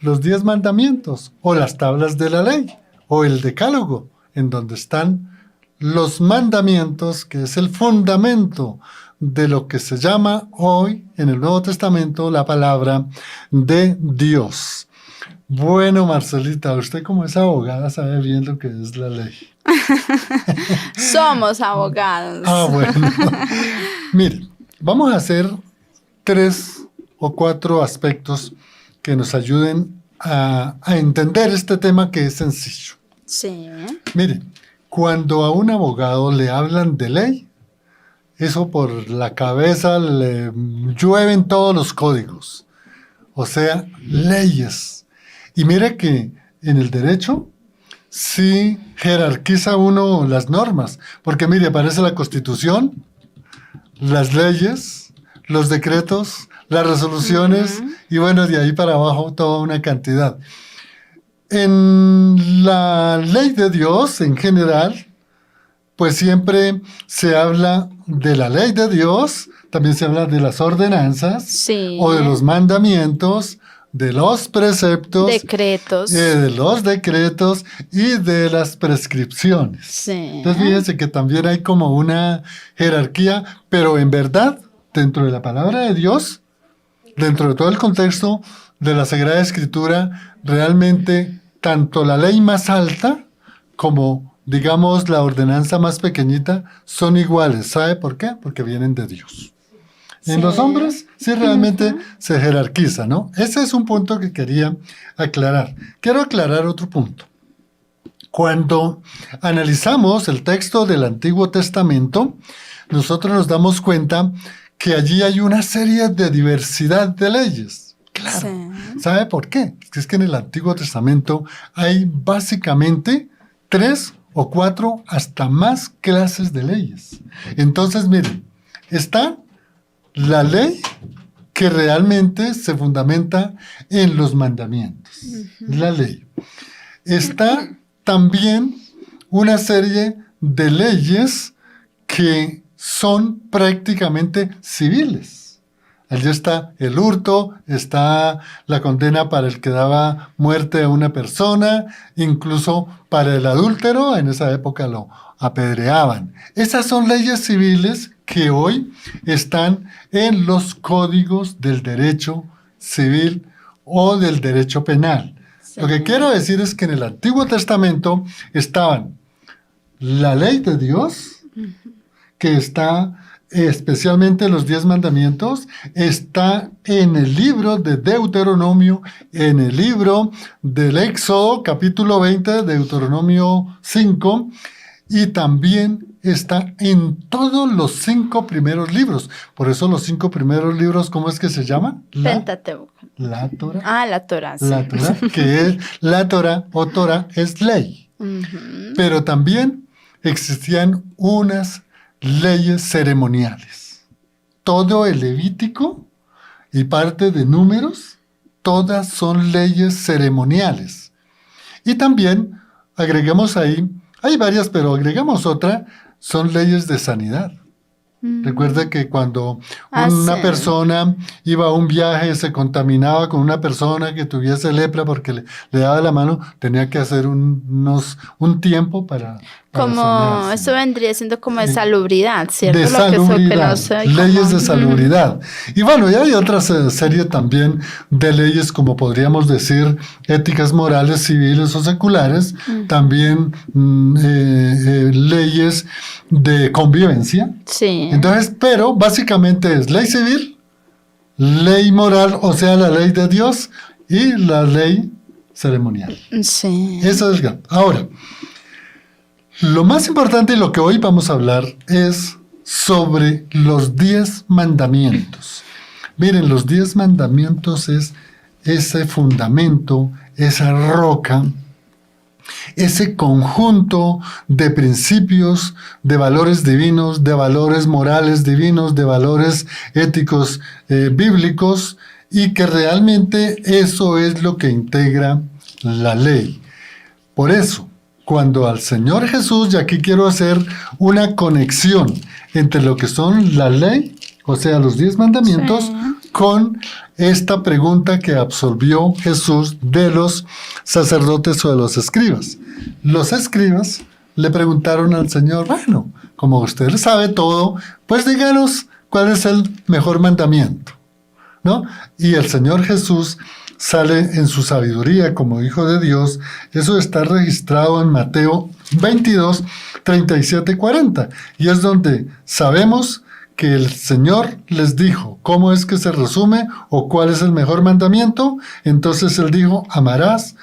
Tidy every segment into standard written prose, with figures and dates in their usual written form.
los 10 mandamientos, o las tablas de la ley, o el decálogo, en donde están los mandamientos, que es el fundamento de lo que se llama hoy en el Nuevo Testamento la palabra de Dios. Bueno, Marcelita, usted como es abogada sabe bien lo que es la ley. Somos abogados. Bueno. Miren, vamos a hacer 3 o 4 aspectos que nos ayuden a entender este tema que es sencillo. Sí. Miren, cuando a un abogado le hablan de ley, eso por la cabeza le llueven todos los códigos, o sea, leyes. Y mire que en el derecho sí jerarquiza uno las normas, porque mire, aparece la Constitución, las leyes, los decretos, las resoluciones, y bueno, de ahí para abajo toda una cantidad. En la ley de Dios, en general, pues siempre se habla de la ley de Dios, también se habla de las ordenanzas, Sí. o de los mandamientos, de los preceptos, Decretos. de los decretos y de las prescripciones. Sí. Entonces fíjense que también hay como una jerarquía, pero en verdad, dentro de la palabra de Dios, dentro de todo el contexto de la Sagrada Escritura, realmente tanto la ley más alta como, digamos, la ordenanza más pequeñita son iguales. ¿Sabe por qué? Porque vienen de Dios. En los hombres sí realmente se jerarquiza, ¿no? Ese es un punto que quería aclarar. Quiero aclarar otro punto. Cuando analizamos el texto del Antiguo Testamento, nosotros nos damos cuenta que allí hay una serie de diversidad de leyes. Claro. Sí. ¿Sabe por qué? Es que en el Antiguo Testamento hay básicamente 3 o 4 hasta más clases de leyes. Entonces, miren, está la ley que realmente se fundamenta en los mandamientos, la ley. Está también una serie de leyes que son prácticamente civiles. Allí está el hurto, está la condena para el que daba muerte a una persona, incluso para el adúltero, en esa época lo apedreaban. Esas son leyes civiles que hoy están en los códigos del derecho civil o del derecho penal. Sí. Lo que quiero decir es que en el Antiguo Testamento estaban la ley de Dios, que está especialmente los 10 mandamientos, está en el libro de Deuteronomio, en el libro del Éxodo, capítulo 20, Deuteronomio 5, y también está en todos los 5 primeros libros. Por eso los 5 primeros libros, ¿cómo es que se llaman? Pentateuco. La Torah. Ah, la Torah, sí. La Torah, que es la Torah o Torah es ley. Pero también existían unas leyes ceremoniales. Todo el Levítico y parte de Números, todas son leyes ceremoniales. Y también agregamos ahí, hay varias, pero agregamos otra, son leyes de sanidad. Recuerda que cuando una persona iba a un viaje, se contaminaba con una persona que tuviese lepra porque le daba la mano, tenía que hacer un tiempo para como sanarse. eso vendría siendo como de salubridad, ¿cierto? De salubridad, leyes de salubridad. Y bueno, y hay otra serie también de leyes, como podríamos decir, éticas morales, civiles o seculares, también leyes de convivencia. Sí. Entonces, pero básicamente es ley civil, ley moral, o sea, la ley de Dios, y la ley ceremonial. Sí. Eso es el gran. Ahora, lo más importante y lo que hoy vamos a hablar es sobre los 10 mandamientos. Miren, los 10 mandamientos es ese fundamento, esa roca, ese conjunto de principios, de valores divinos, de valores morales divinos, de valores éticos bíblicos, y que realmente eso es lo que integra la ley. Por eso, cuando al Señor Jesús, y aquí quiero hacer una conexión entre lo que son la ley, o sea, los 10 mandamientos, con esta pregunta que absolvió Jesús de los sacerdotes o de los escribas. Los escribas le preguntaron al Señor, bueno, como usted sabe todo, pues díganos cuál es el mejor mandamiento, ¿no? Y el Señor Jesús sale en su sabiduría como Hijo de Dios. Eso está registrado en Mateo 22, 37 y 40. Y es donde sabemos que el Señor les dijo cómo es que se resume o cuál es el mejor mandamiento. Entonces Él dijo, amarás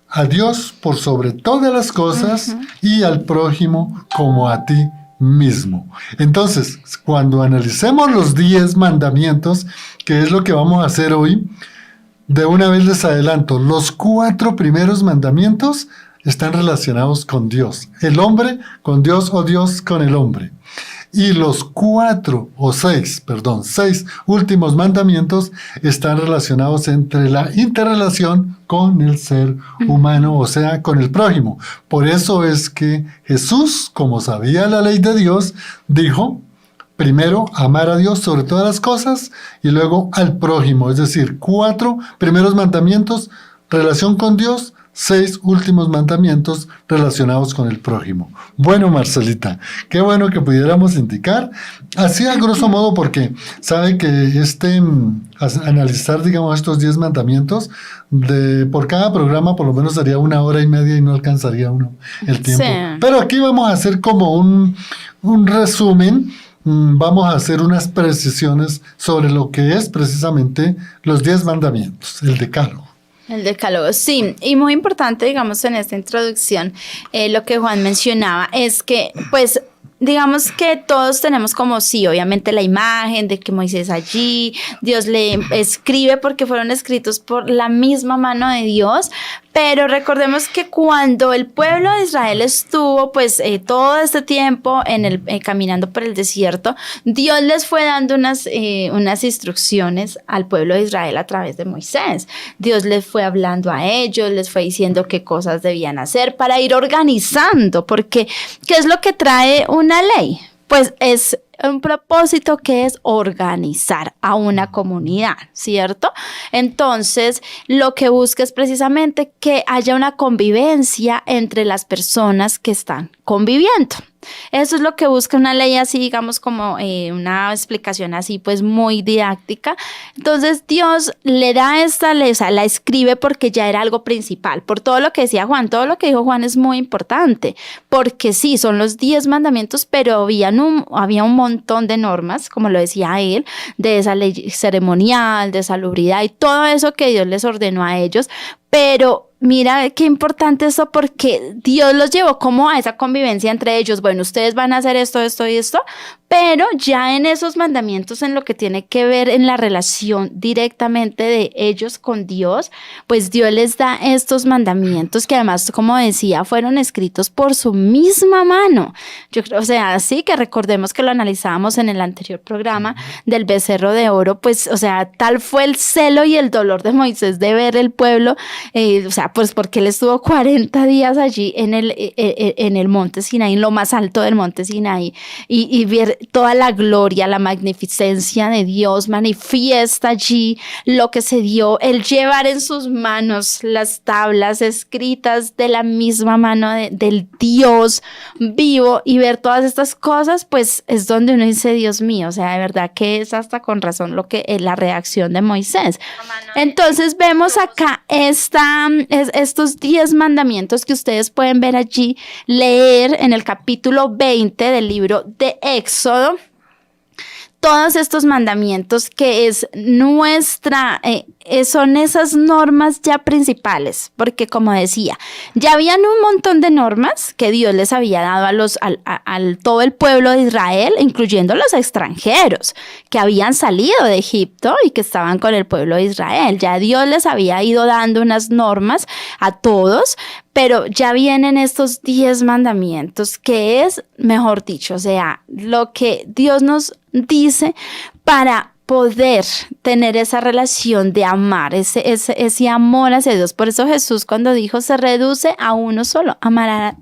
a Dios por sobre todas las cosas y al prójimo como a ti mismo. Entonces, cuando analicemos los 10 mandamientos, que es lo que vamos a hacer hoy, de una vez les adelanto, los 4 primeros mandamientos están relacionados con Dios. El hombre con Dios o Dios con el hombre. Y los 6 últimos mandamientos están relacionados entre la interrelación con el ser humano, o sea, con el prójimo. Por eso es que Jesús, como sabía la ley de Dios, dijo, primero, amar a Dios sobre todas las cosas y luego al prójimo. Es decir, 4 primeros mandamientos, relación con Dios, 6 últimos mandamientos relacionados con el prójimo. Bueno, Marcelita, qué bueno que pudiéramos indicar, así a grosso modo, porque sabe que analizar, digamos, estos 10 mandamientos, por cada programa por lo menos sería 1 hora y media y no alcanzaría uno el tiempo. Sí. Pero aquí vamos a hacer como un resumen. Vamos a hacer unas precisiones sobre lo que es precisamente los 10 mandamientos, el decálogo. El decálogo, sí, y muy importante, digamos, en esta introducción, lo que Juan mencionaba es que, pues, digamos que todos tenemos como sí, obviamente la imagen de que Moisés allí, Dios le escribe porque fueron escritos por la misma mano de Dios, pero recordemos que cuando el pueblo de Israel estuvo pues todo este tiempo caminando por el desierto, Dios les fue dando unas instrucciones al pueblo de Israel a través de Moisés. Dios les fue hablando a ellos, les fue diciendo qué cosas debían hacer para ir organizando, porque ¿qué es lo que trae una ley? Pues es un propósito que es organizar a una comunidad, ¿cierto? Entonces, lo que busca es precisamente que haya una convivencia entre las personas que están conviviendo. Eso es lo que busca una ley así, digamos, como una explicación así, pues muy didáctica. Entonces, Dios le da esta ley, o sea, la escribe porque ya era algo principal. Por todo lo que decía Juan, todo lo que dijo Juan es muy importante, porque sí, son los 10 mandamientos, pero había un montón de normas, como lo decía él, de esa ley ceremonial, de salubridad y todo eso que Dios les ordenó a ellos, pero mira qué importante eso, porque Dios los llevó como a esa convivencia entre ellos. Bueno, ustedes van a hacer esto, esto y esto, pero ya en esos mandamientos, en lo que tiene que ver en la relación directamente de ellos con Dios, pues Dios les da estos mandamientos que además, como decía, fueron escritos por su misma mano. Yo creo, o sea, sí que recordemos que lo analizábamos en el anterior programa del becerro de oro, pues, o sea, tal fue el celo y el dolor de Moisés de ver el pueblo, o sea, pues porque él estuvo 40 días allí en el monte Sinaí, en lo más alto del monte Sinaí, y ver toda la gloria, la magnificencia de Dios manifiesta allí, lo que se dio, el llevar en sus manos las tablas escritas de la misma mano del Dios vivo y ver todas estas cosas, pues es donde uno dice, Dios mío, o sea, de verdad que es hasta con razón lo que es la reacción de Moisés. Entonces vemos acá estos 10 mandamientos que ustedes pueden ver allí, leer en el capítulo 20 del libro de Éxodo. Todos estos mandamientos que es son esas normas ya principales, porque como decía, ya habían un montón de normas que Dios les había dado a todo el pueblo de Israel, incluyendo los extranjeros que habían salido de Egipto y que estaban con el pueblo de Israel. Ya Dios les había ido dando unas normas a todos, pero ya vienen estos 10 mandamientos, que es, mejor dicho, o sea, lo que Dios nos dice para poder tener esa relación de amar, ese amor hacia Dios. Por eso Jesús, cuando dijo, se reduce a uno solo, amar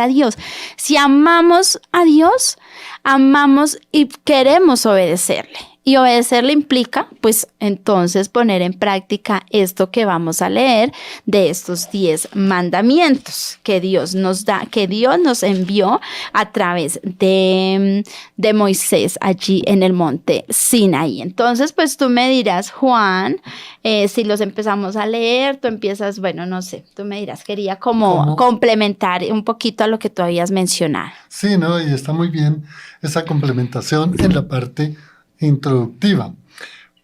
a Dios. Si amamos a Dios, amamos y queremos obedecerle. Y obedecerle implica, pues, entonces poner en práctica esto que vamos a leer de estos 10 mandamientos que Dios nos da, que Dios nos envió a través de Moisés allí en el monte Sinaí. Entonces, pues tú me dirás, Juan, si los empezamos a leer, tú empiezas, bueno, no sé, tú me dirás, quería como complementar un poquito a lo que tú habías mencionado. Sí, ¿no? Y está muy bien esa complementación en la parte introductiva.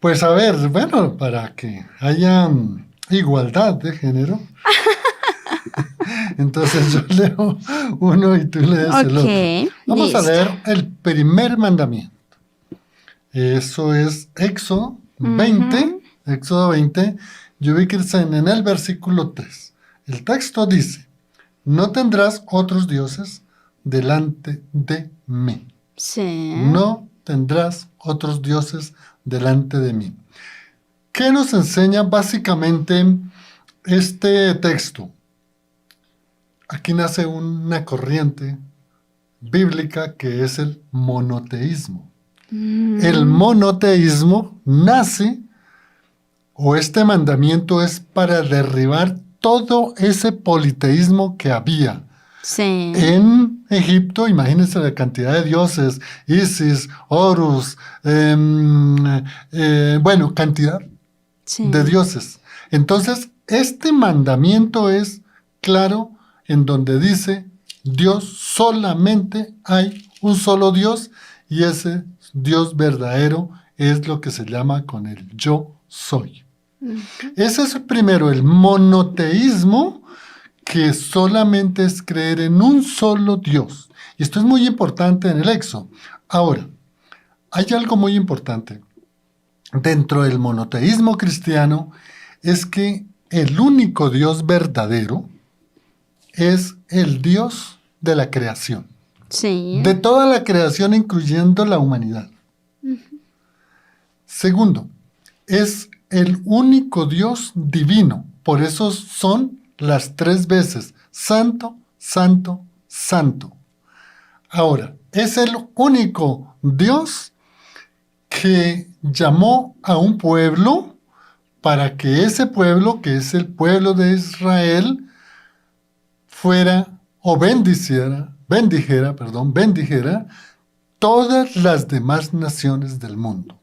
Pues a ver, bueno, para que haya igualdad de género, entonces yo leo uno y tú lees el otro. Vamos listo. a leer el primer mandamiento. Eso es Éxodo 20, Éxodo 20, y ubíquense en el versículo 3. El texto dice, no tendrás otros dioses delante de mí. Sí. No tendrás otros dioses delante de mí. ¿Qué nos enseña básicamente este texto? Aquí nace una corriente bíblica que es el monoteísmo. El monoteísmo nace, o este mandamiento es para derribar todo ese politeísmo que había. Sí. En Egipto, imagínense la cantidad de dioses, Isis, Horus, bueno, cantidad de dioses. Entonces, este mandamiento es claro en donde dice, Dios solamente hay un solo Dios y ese Dios verdadero es lo que se llama con el yo soy. Ese es primero el monoteísmo, que solamente es creer en un solo Dios. Y esto es muy importante en el Éxodo. Ahora, hay algo muy importante dentro del monoteísmo cristiano, es que el único Dios verdadero es el Dios de la creación. Sí. De toda la creación, incluyendo la humanidad. Segundo, es el único Dios divino. Por eso son las 3 veces, santo, santo, santo. Ahora, es el único Dios que llamó a un pueblo para que ese pueblo, que es el pueblo de Israel, fuera o bendijera todas las demás naciones del mundo.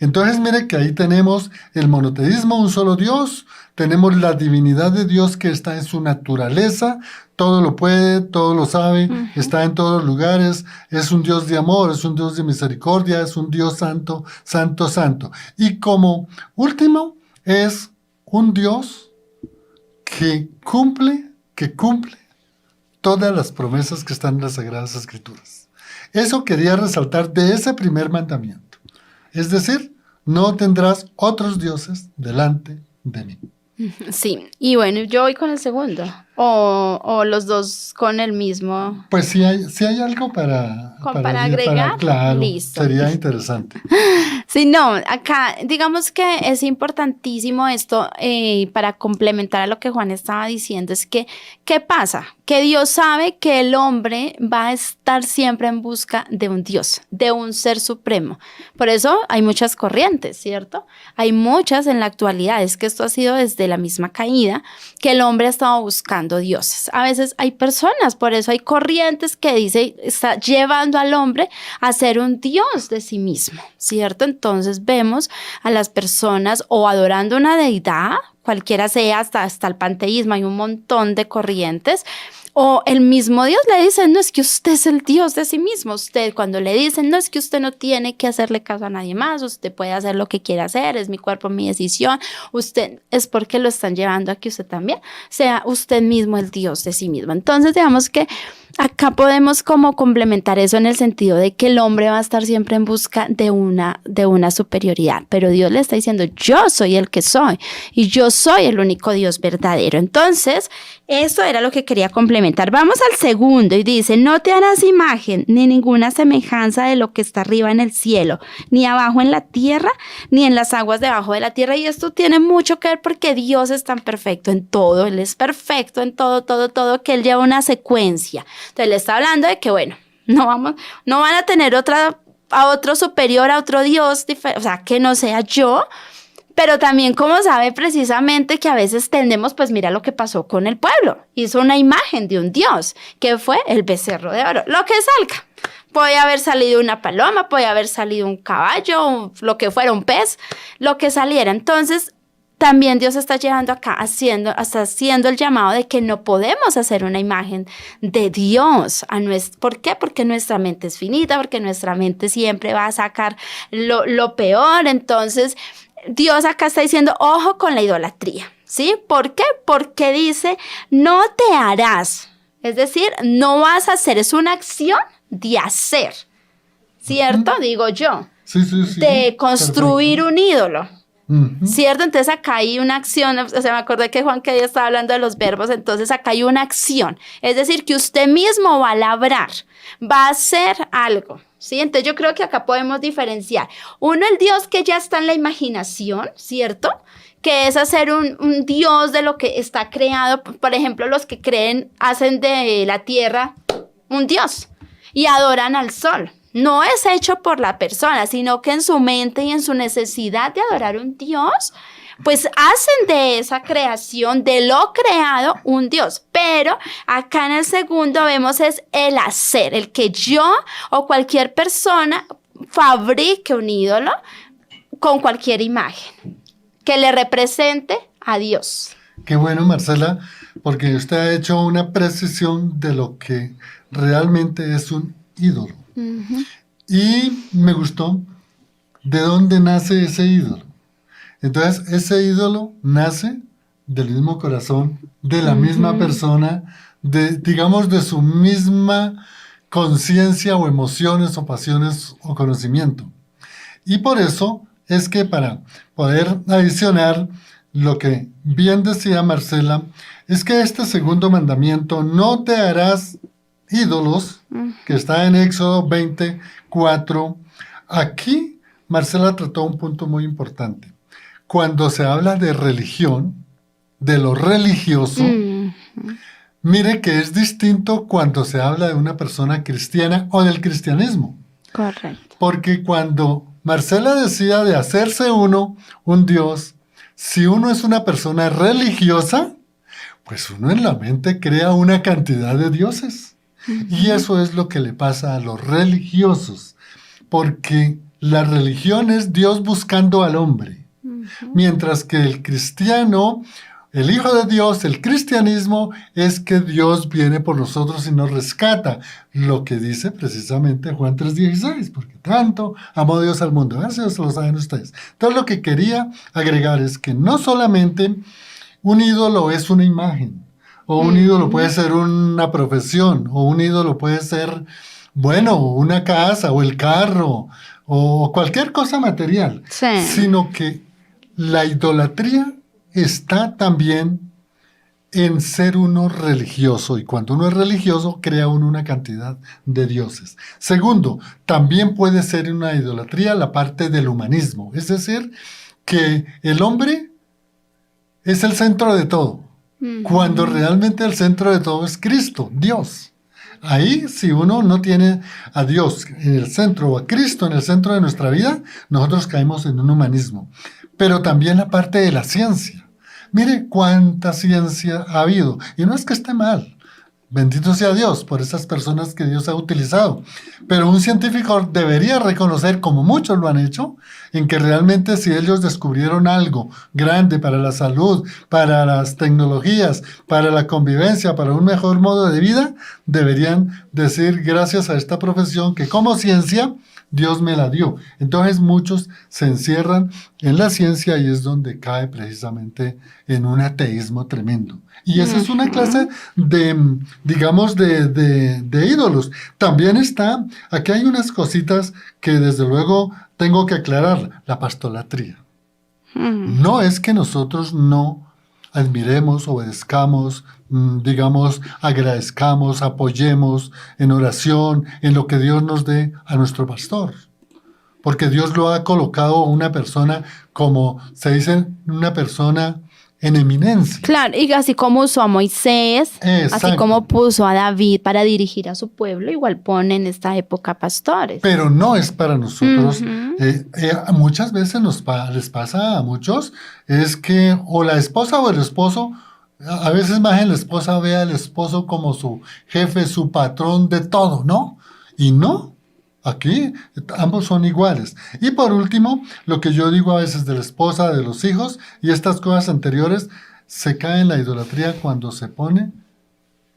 Entonces, mire que ahí tenemos el monoteísmo, un solo Dios, tenemos la divinidad de Dios que está en su naturaleza, todo lo puede, todo lo sabe, está en todos los lugares, es un Dios de amor, es un Dios de misericordia, es un Dios santo, santo, santo. Y como último, es un Dios que cumple todas las promesas que están en las Sagradas Escrituras. Eso quería resaltar de ese primer mandamiento. Es decir, no tendrás otros dioses delante de mí. Sí, y bueno, yo voy con el segundo. O los dos con el mismo. Pues si hay algo para agregar, claro, listo. Sería interesante. Sí, no, acá digamos que es importantísimo esto para complementar a lo que Juan estaba diciendo, es que, ¿qué pasa? Que Dios sabe que el hombre va a estar siempre en busca de un Dios, de un ser supremo. Por eso hay muchas corrientes, ¿cierto? Hay muchas en la actualidad, es que esto ha sido desde la misma caída, que el hombre ha estado buscando dioses. A veces hay personas, por eso hay corrientes que dicen, está llevando al hombre a ser un dios de sí mismo, ¿cierto? Entonces vemos a las personas o adorando una deidad, cualquiera sea, hasta el panteísmo, hay un montón de corrientes, o el mismo Dios le dice, no es que usted es el Dios de sí mismo. Usted cuando le dicen, no es que usted no tiene que hacerle caso a nadie más, usted puede hacer lo que quiera hacer, es mi cuerpo, mi decisión. Usted es porque lo están llevando a que usted también sea usted mismo el Dios de sí mismo. Entonces digamos que acá podemos como complementar eso en el sentido de que el hombre va a estar siempre en busca de una superioridad, pero Dios le está diciendo, yo soy el que soy y yo soy el único Dios verdadero. Entonces, eso era lo que quería complementar. Vamos al segundo y dice, no te harás imagen ni ninguna semejanza de lo que está arriba en el cielo, ni abajo en la tierra, ni en las aguas debajo de la tierra. Y esto tiene mucho que ver porque Dios es tan perfecto en todo, Él es perfecto en todo, que Él lleva una secuencia. Entonces le está hablando de que, bueno, no van a tener otra a otro superior, a otro Dios, o sea, que no sea yo. Pero también como sabe precisamente que a veces tendemos, pues mira lo que pasó con el pueblo. Hizo una imagen de un dios, que fue el becerro de oro. Lo que salga. Puede haber salido una paloma, puede haber salido un caballo, lo que fuera, un pez, lo que saliera. Entonces, también Dios está llegando acá, hasta haciendo el llamado de que no podemos hacer una imagen de Dios. ¿Por qué? Porque nuestra mente es finita, porque nuestra mente siempre va a sacar lo peor. Entonces, Dios acá está diciendo, ojo con la idolatría, ¿sí? ¿Por qué? Porque dice, no te harás. Es decir, no vas a hacer, es una acción de hacer, ¿cierto? Digo yo. Sí. De construir Perfecto. un ídolo. Ujú. ¿Cierto? Entonces acá hay una acción, o sea, me acordé que Juan que día estaba hablando de los verbos, entonces acá hay una acción, es decir, que usted mismo va a labrar, va a hacer algo, ¿sí? Entonces yo creo que acá podemos diferenciar, uno, el Dios que ya está en la imaginación, ¿cierto? Que es hacer un Dios de lo que está creado, por ejemplo, los que creen, hacen de la tierra un Dios y adoran al sol. No es hecho por la persona, sino que en su mente y en su necesidad de adorar un Dios, pues hacen de esa creación, de lo creado, un Dios. Pero acá en el segundo vemos es el hacer, el que yo o cualquier persona fabrique un ídolo con cualquier imagen que le represente a Dios. Qué bueno, Marcela, porque usted ha hecho una precisión de lo que realmente es un ídolo. Uh-huh. Y me gustó de dónde nace ese ídolo. Entonces, ese ídolo nace del mismo corazón, de la misma persona, digamos, de su misma conciencia o emociones o pasiones o conocimiento. Y por eso es que para poder adicionar lo que bien decía Marcela, es que este segundo mandamiento, no te harás ídolos, que está en Éxodo 24, aquí Marcela trató un punto muy importante. Cuando se habla de religión, de lo religioso, mire que es distinto cuando se habla de una persona cristiana o del cristianismo. Correcto. Porque cuando Marcela decía de hacerse uno un Dios, si uno es una persona religiosa, pues uno en la mente crea una cantidad de dioses. Y eso es lo que le pasa a los religiosos, porque la religión es Dios buscando al hombre, mientras que el cristiano, el Hijo de Dios, el cristianismo, es que Dios viene por nosotros y nos rescata, lo que dice precisamente Juan 3:16, porque tanto amó Dios al mundo. Eso lo saben ustedes. Entonces lo que quería agregar es que no solamente un ídolo es una imagen, o un ídolo puede ser una profesión, o un ídolo puede ser, bueno, una casa, o el carro, o cualquier cosa material, Sí. sino que la idolatría está también en ser uno religioso, y cuando uno es religioso, crea uno una cantidad de dioses. Segundo, también puede ser una idolatría la parte del humanismo, es decir, que el hombre es el centro de todo, cuando realmente el centro de todo es Cristo, Dios. Ahí, si uno no tiene a Dios en el centro o a Cristo en el centro de nuestra vida, nosotros caemos en un humanismo. Pero también la parte de la ciencia. Mire cuánta ciencia ha habido. Y no es que esté mal. Bendito sea Dios por esas personas que Dios ha utilizado. Pero un científico debería reconocer, como muchos lo han hecho, en que realmente si ellos descubrieron algo grande para la salud, para las tecnologías, para la convivencia, para un mejor modo de vida, deberían decir gracias a esta profesión que como ciencia Dios me la dio. Entonces muchos se encierran en la ciencia y es donde cae precisamente en un ateísmo tremendo. Y esa es una clase de, digamos, de ídolos. También está, aquí hay unas cositas que desde luego tengo que aclarar, la pastolatría. No es que nosotros no admiremos, obedezcamos, digamos, agradezcamos, apoyemos en oración, en lo que Dios nos dé a nuestro pastor. Porque Dios lo ha colocado una persona, como se dice, una persona en eminencia. Claro, y así como usó a Moisés, Exacto. así como puso a David para dirigir a su pueblo, igual pone en esta época pastores. Pero no es para nosotros. Ujú. Muchas veces les pasa a muchos, es que o la esposa o el esposo, a veces más la esposa ve al esposo como su jefe, su patrón de todo, ¿no? Y no. Aquí ambos son iguales. Y por último, lo que yo digo a veces de la esposa, de los hijos y estas cosas anteriores, se cae en la idolatría cuando se pone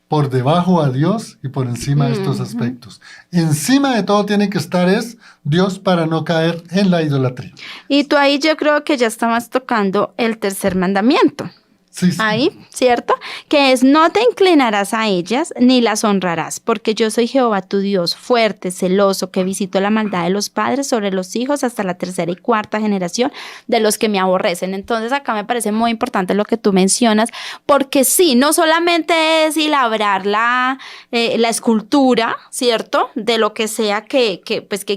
por debajo a Dios y por encima de estos aspectos. Encima de todo tiene que estar es Dios para no caer en la idolatría. Y tú ahí yo creo que ya estabas tocando el tercer mandamiento. Sí, sí. Ahí, ¿cierto? Que es: no te inclinarás a ellas ni las honrarás, porque yo soy Jehová tu Dios, fuerte, celoso, que visito la maldad de los padres sobre los hijos hasta la tercera y cuarta generación de los que me aborrecen. Entonces acá me parece muy importante lo que tú mencionas, porque sí, no solamente es labrar la escultura, ¿cierto? De lo que sea que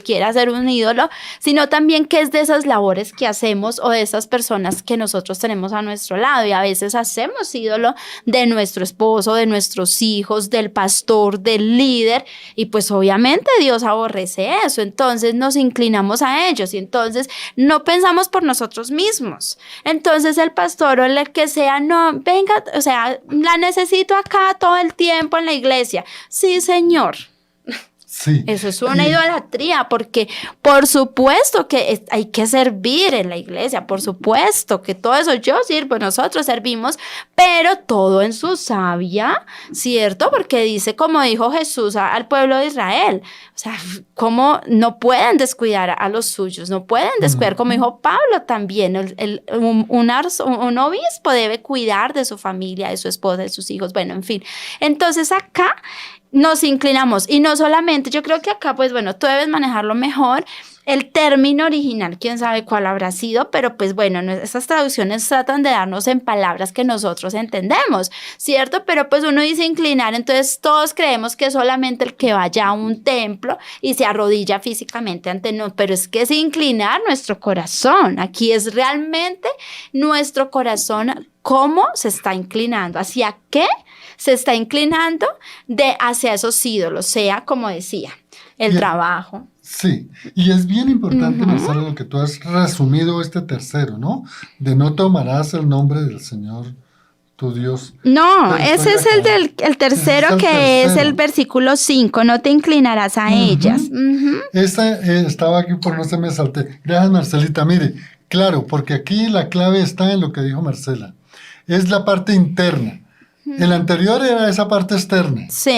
quiera ser un ídolo, sino también que es de esas labores que hacemos o de esas personas que nosotros tenemos a nuestro lado, y a veces hacemos ídolo de nuestro esposo, de nuestros hijos, del pastor, del líder, y pues obviamente Dios aborrece eso. Entonces nos inclinamos a ellos y entonces no pensamos por nosotros mismos. Entonces el pastor o el que sea, no, venga, o sea, la necesito acá todo el tiempo en la iglesia. Sí, Señor. Sí. Eso es una idolatría, porque por supuesto que hay que servir en la iglesia, por supuesto que todo eso yo sirvo, nosotros servimos, pero todo en su savia, ¿cierto? Porque dice, como dijo Jesús al pueblo de Israel, o sea, cómo no pueden descuidar a los suyos, no pueden descuidar, como dijo Pablo también, un obispo debe cuidar de su familia, de su esposa, de sus hijos, bueno, en fin. Entonces acá nos inclinamos, y no solamente, yo creo que acá, pues bueno, tú debes manejarlo mejor, el término original, quién sabe cuál habrá sido, pero pues bueno, estas traducciones tratan de darnos en palabras que nosotros entendemos, ¿cierto? Pero pues uno dice inclinar, entonces todos creemos que es solamente el que vaya a un templo y se arrodilla físicamente ante nosotros, pero es que es inclinar nuestro corazón, aquí es realmente nuestro corazón, cómo se está inclinando, hacia qué se está inclinando hacia esos ídolos, sea como decía, el trabajo. Sí, y es bien importante, Marcela, lo que tú has resumido este tercero, ¿no? De no tomarás el nombre del Señor tu Dios. No, ese es el tercero, que es el versículo 5, no te inclinarás a ellas. Ese estaba aquí por no se me salte. Gracias, Marcelita. Mire, claro, porque aquí la clave está en lo que dijo Marcela. Es la parte interna. El anterior era esa parte externa. Sí.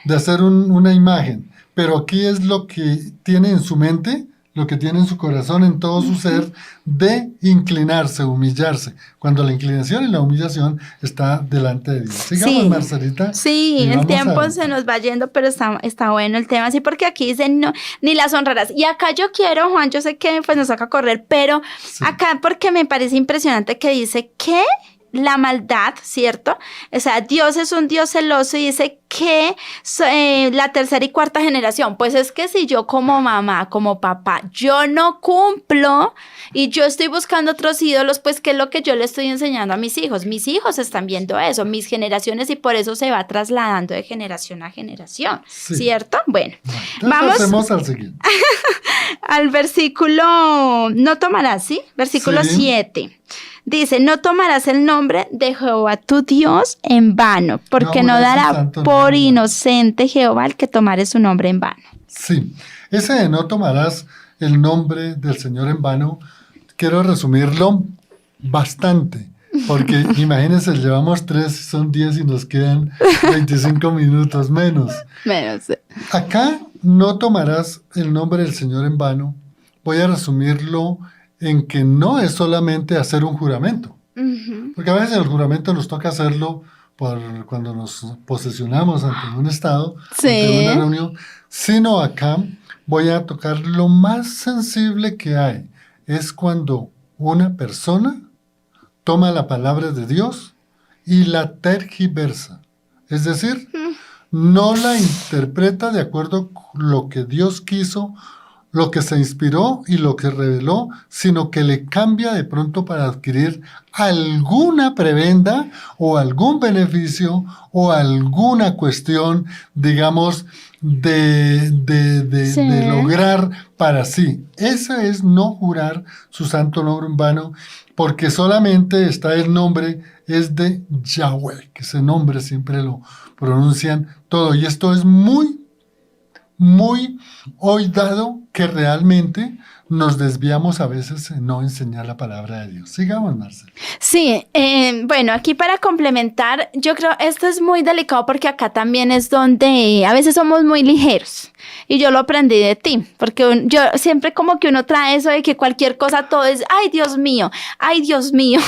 De hacer una imagen. Pero aquí es lo que tiene en su mente, lo que tiene en su corazón, en todo su ser, de inclinarse, humillarse. Cuando la inclinación y la humillación está delante de Dios. Sigamos, sí. Marcelita. Sí, el tiempo se nos va yendo, pero está bueno el tema. Sí, porque aquí dicen no, ni las honrarás. Y acá yo quiero, Juan, yo sé que pues nos toca correr, pero sí. Acá porque me parece impresionante que dice que la maldad, ¿cierto? O sea, Dios es un Dios celoso y dice que la tercera y cuarta generación, pues es que si yo como mamá, como papá, yo no cumplo y yo estoy buscando otros ídolos, pues ¿qué es lo que yo le estoy enseñando a mis hijos? Mis hijos están viendo eso, mis generaciones, y por eso se va trasladando de generación a generación, sí. ¿Cierto? Bueno, vamos al siguiente. Al versículo, no tomarás, ¿sí? Versículo 7. Dice, no tomarás el nombre de Jehová tu Dios en vano, porque no dará por inocente Jehová el que tomare su nombre en vano. Sí, ese de no tomarás el nombre del Señor en vano, quiero resumirlo bastante, porque imagínense, llevamos 3, son 10 y nos quedan 25 minutos menos. Menos. Acá no tomarás el nombre del Señor en vano, voy a resumirlo en que no es solamente hacer un juramento, porque a veces el juramento nos toca hacerlo cuando nos posesionamos ante un estado, sí. Ante una reunión, sino acá voy a tocar lo más sensible que hay, es cuando una persona toma la palabra de Dios y la tergiversa, es decir, no la interpreta de acuerdo con lo que Dios quiso, lo que se inspiró y lo que reveló, sino que le cambia de pronto para adquirir alguna prebenda o algún beneficio o alguna cuestión, digamos, Sí. de lograr para sí. Esa es no jurar su santo nombre en vano, porque solamente está el nombre, es de Yahweh, que ese nombre siempre lo pronuncian todo. Y esto es muy hoy dado que realmente nos desviamos a veces en no enseñar la palabra de Dios. Sigamos, Marcela. Sí, bueno, aquí para complementar, yo creo esto es muy delicado porque acá también es donde a veces somos muy ligeros y yo lo aprendí de ti, porque yo siempre como que uno trae eso de que cualquier cosa todo es, ay Dios mío, ay Dios mío.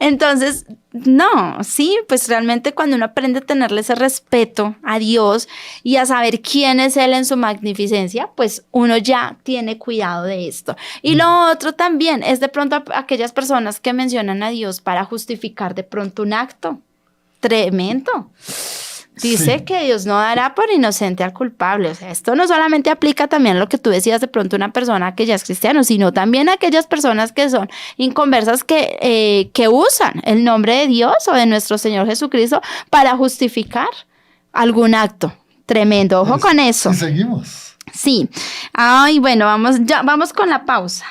Entonces, no, sí, pues realmente cuando uno aprende a tenerle ese respeto a Dios y a saber quién es Él en su magnificencia, pues uno ya tiene cuidado de esto. Y lo otro también es de pronto aquellas personas que mencionan a Dios para justificar de pronto un acto tremendo. Dice Sí. que Dios no dará por inocente al culpable. O sea, esto no solamente aplica también a lo que tú decías de pronto una persona que ya es cristiano, sino también a aquellas personas que son inconversas que usan el nombre de Dios o de nuestro Señor Jesucristo para justificar algún acto tremendo. Ojo con eso. Y seguimos. Sí. Ay, bueno, vamos con la pausa.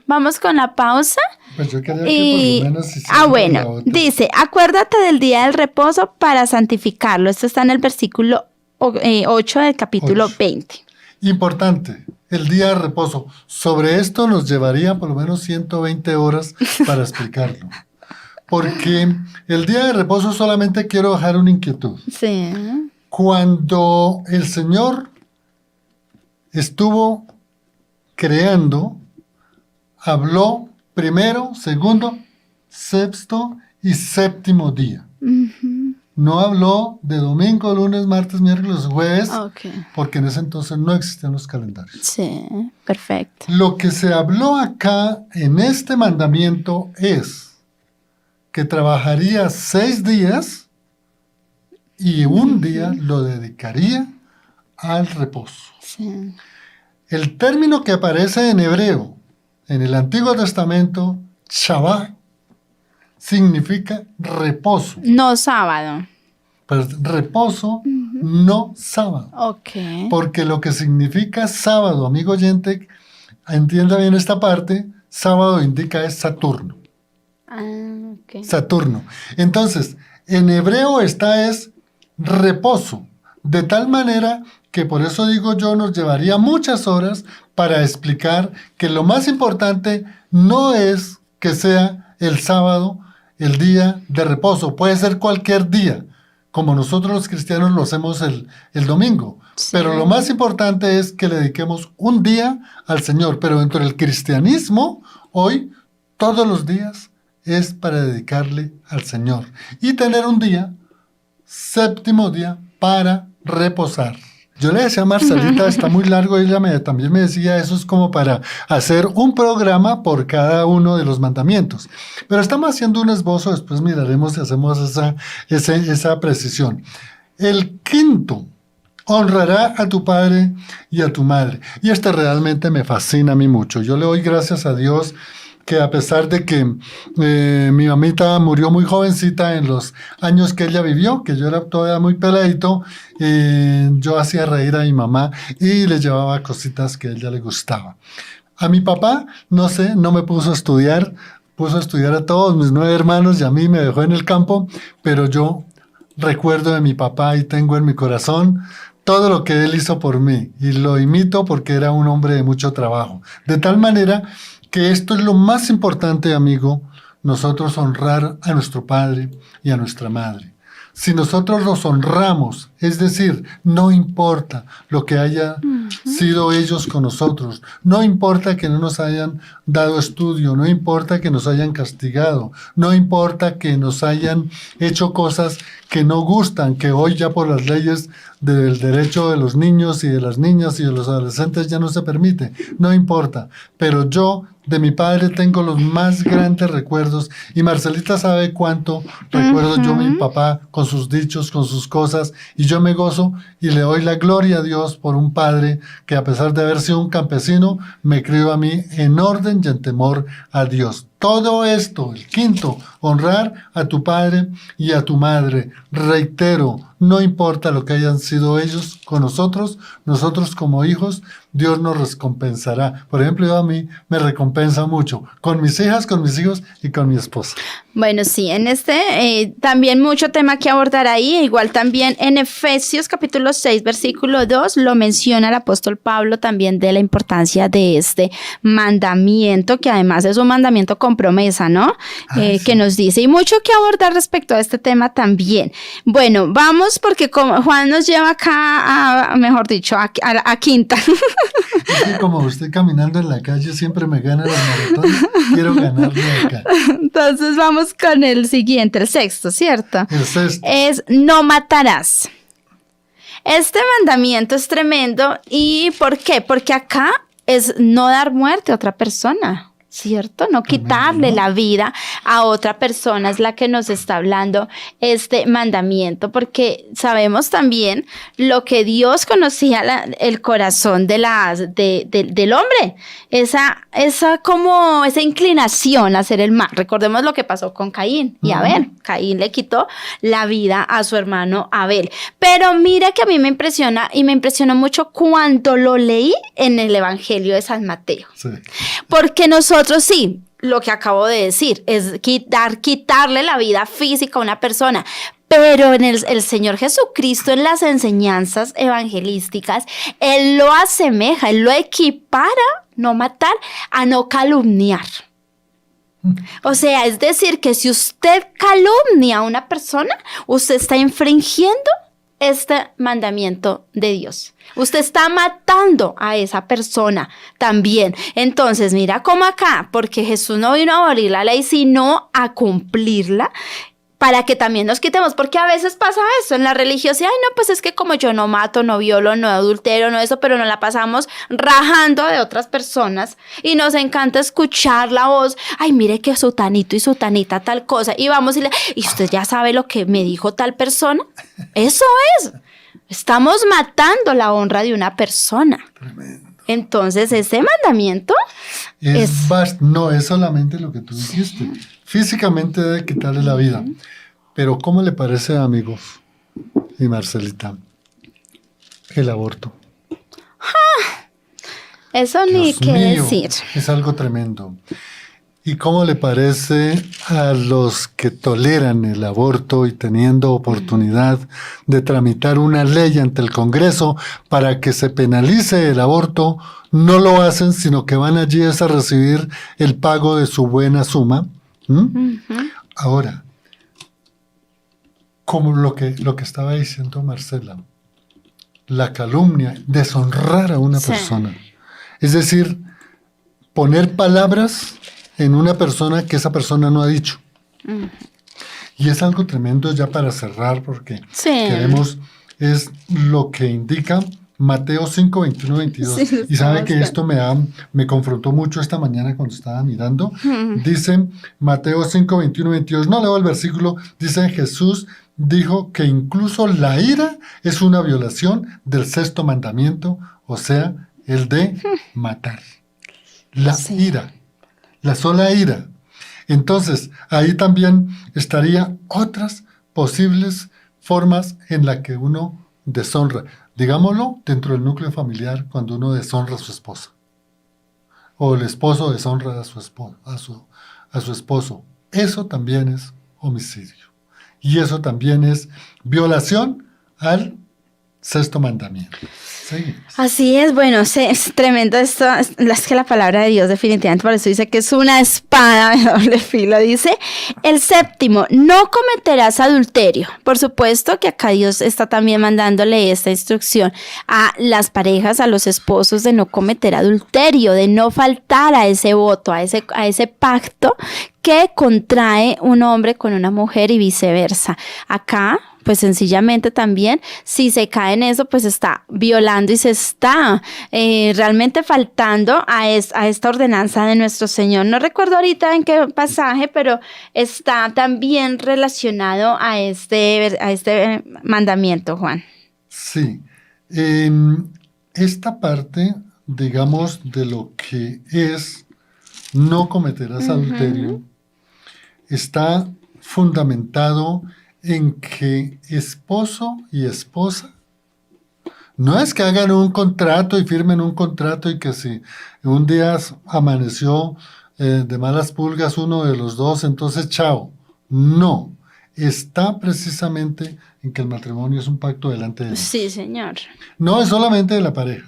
Vamos con la pausa. Pues yo quería que Y, por lo menos hiciera la bueno, otra. dice, acuérdate del día del reposo para santificarlo. Esto está en el versículo 8 del capítulo 8. 20. Importante, el día de reposo. Sobre esto nos llevaría por lo menos 120 horas para explicarlo. Porque el día de reposo solamente quiero dejar una inquietud. Sí. Cuando el Señor estuvo creando, habló primero, segundo, sexto y séptimo día. Ujú. No habló de domingo, lunes, martes, miércoles, jueves, Ok. porque en ese entonces no existían los calendarios. Sí, perfecto. Lo que se habló acá en este mandamiento es que trabajaría 6 días y un día lo dedicaría al reposo. Sí. El término que aparece en hebreo en el Antiguo Testamento, Shabbat, significa reposo. No sábado. Pues reposo, no sábado. Ok. Porque lo que significa sábado, amigo oyente, entienda bien esta parte, sábado indica es Saturno. Ah, ok. Saturno. Entonces, en hebreo esta es reposo, de tal manera que por eso digo yo nos llevaría muchas horas para explicar que lo más importante no es que sea el sábado el día de reposo, puede ser cualquier día, como nosotros los cristianos lo hacemos el domingo, Sí. pero lo más importante es que le dediquemos un día al Señor, pero dentro del cristianismo, hoy, todos los días es para dedicarle al Señor y tener un día, séptimo día, para reposar. Yo le decía a Marcelita, está muy largo, ella también me decía, eso es como para hacer un programa por cada uno de los mandamientos. Pero estamos haciendo un esbozo, después miraremos si hacemos esa precisión. El quinto, honrará a tu padre y a tu madre. Y este realmente me fascina a mí mucho. Yo le doy gracias a Dios que a pesar de que mi mamita murió muy jovencita en los años que ella vivió, que yo era todavía muy peladito, yo hacía reír a mi mamá y le llevaba cositas que a ella le gustaba. A mi papá, no sé, no me puso a estudiar a todos mis 9 hermanos y a mí me dejó en el campo, pero yo recuerdo de mi papá y tengo en mi corazón todo lo que él hizo por mí y lo imito porque era un hombre de mucho trabajo. De tal manera que esto es lo más importante, amigo, nosotros honrar a nuestro padre y a nuestra madre. Si nosotros los honramos, es decir, no importa lo que haya sido ellos con nosotros, no importa que no nos hayan dado estudio, no importa que nos hayan castigado, no importa que nos hayan hecho cosas que no gustan, que hoy ya por las leyes del derecho de los niños y de las niñas y de los adolescentes ya no se permite, no importa, pero yo de mi padre tengo los más grandes recuerdos y Marcelita sabe cuánto recuerdo yo a mi papá con sus dichos, con sus cosas, y yo me gozo y le doy la gloria a Dios por un padre que a pesar de haber sido un campesino, me crió a mí en orden y en temor a Dios. Todo esto, el quinto, honrar a tu padre y a tu madre. Reitero, no importa lo que hayan sido ellos con nosotros como hijos, Dios nos recompensará. Por ejemplo, yo a mí me recompensa mucho con mis hijas, con mis hijos y con mi esposa. Bueno, sí, en también mucho tema que abordar ahí, igual también en Efesios capítulo 6, versículo 2, lo menciona el apóstol Pablo también de la importancia de este mandamiento, que además es un mandamiento con promesa, ¿no? Sí. Que nos dice, y mucho que abordar respecto a este tema también. Bueno, vamos porque como Juan nos lleva acá, mejor dicho, a quinta. Es que como usted caminando en la calle siempre me gana los maratones, quiero ganarle acá. Entonces vamos con el siguiente, el sexto, ¿cierto? El sexto. Es no matarás. Este mandamiento es tremendo. ¿Y por qué? Porque acá es no dar muerte a otra persona, ¿cierto? No quitarle la vida a otra persona es la que nos está hablando este mandamiento, porque sabemos también lo que Dios conocía el corazón del hombre, esa inclinación a hacer el mal. Recordemos lo que pasó con Caín y Abel. Caín le quitó la vida a su hermano Abel. Pero mira que a mí me impresiona y me impresionó mucho cuando lo leí en el Evangelio de San Mateo. Sí. Porque nosotros sí, lo que acabo de decir, es quitarle la vida física a una persona. Pero en el Señor Jesucristo, en las enseñanzas evangelísticas, Él lo asemeja, Él lo equipara, no matar, a no calumniar. O sea, es decir, que si usted calumnia a una persona, usted está infringiendo este mandamiento de Dios. Usted está matando a esa persona también. Entonces, mira cómo acá, porque Jesús no vino a abolir la ley, sino a cumplirla, para que también nos quitemos, porque a veces pasa eso en la religiosidad. Ay, no, pues es que como yo no mato, no violo, no adultero, no eso, pero nos la pasamos rajando de otras personas y nos encanta escuchar la voz. Ay, mire que sutanito y sutanita tal cosa, y vamos y usted ya sabe lo que me dijo tal persona. Eso es. Estamos matando la honra de una persona. Tremendo. Entonces, ese mandamiento no es solamente lo que tú dijiste. Físicamente debe quitarle la vida. Pero ¿cómo le parece, amigos y Marcelita, el aborto? Eso ni qué decir. Es algo tremendo. ¿Y cómo le parece a los que toleran el aborto y teniendo oportunidad de tramitar una ley ante el Congreso para que se penalice el aborto, no lo hacen, sino que van allí a recibir el pago de su buena suma? Ahora, como lo que estaba diciendo Marcela, la calumnia, deshonrar a una persona. Es decir, poner palabras en una persona que esa persona no ha dicho. Y es algo tremendo ya para cerrar, porque queremos, es lo que indica Mateo 5, 21, 22. Sí, y sabe que esto me confrontó mucho esta mañana cuando estaba mirando. Dice Mateo 5, 21, 22. No leo el versículo. Dice: Jesús dijo que incluso la ira es una violación del sexto mandamiento, o sea, el de matar. La ira. La sola ira. Entonces, ahí también estaría otras posibles formas en las que uno deshonra. Digámoslo, dentro del núcleo familiar, cuando uno deshonra a su esposa. O el esposo deshonra a su esposo. Eso también es homicidio. Y eso también es violación al sexto mandamiento. Seguimos. Así es, bueno, es tremendo esto, es que la palabra de Dios definitivamente, por eso dice que es una espada de doble filo. Dice el séptimo: no cometerás adulterio. Por supuesto que acá Dios está también mandándole esta instrucción a las parejas, a los esposos, de no cometer adulterio, de no faltar a ese voto, a ese pacto que contrae un hombre con una mujer y viceversa. Acá pues sencillamente también, si se cae en eso, pues está violando y se está realmente faltando a esta ordenanza de nuestro Señor. No recuerdo ahorita en qué pasaje, pero está también relacionado a este mandamiento, Juan. Sí. Esta parte, digamos, de lo que es no cometerás adulterio, está fundamentado en que esposo y esposa, no es que hagan un contrato y firmen un contrato y que si un día amaneció de malas pulgas uno de los dos, entonces chao. No, está precisamente en que el matrimonio es un pacto delante de Dios. Sí, Señor. No es solamente de la pareja.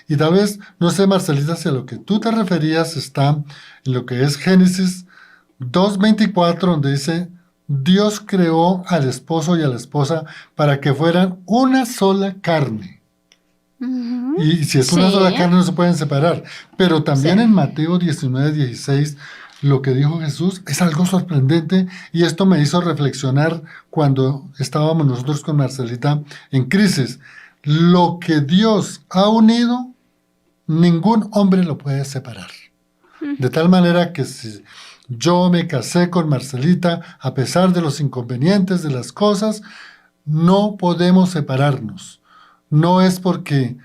Y tal vez, no sé, Marcelita, si a lo que tú te referías está en lo que es Génesis 2:24, donde dice, Dios creó al esposo y a la esposa para que fueran una sola carne. Y si es una sola carne no se pueden separar. Pero también en Mateo 19:16, lo que dijo Jesús es algo sorprendente y esto me hizo reflexionar cuando estábamos nosotros con Marcelita en crisis. Lo que Dios ha unido, ningún hombre lo puede separar. De tal manera que si yo me casé con Marcelita, a pesar de los inconvenientes de las cosas, no podemos separarnos. No es porque,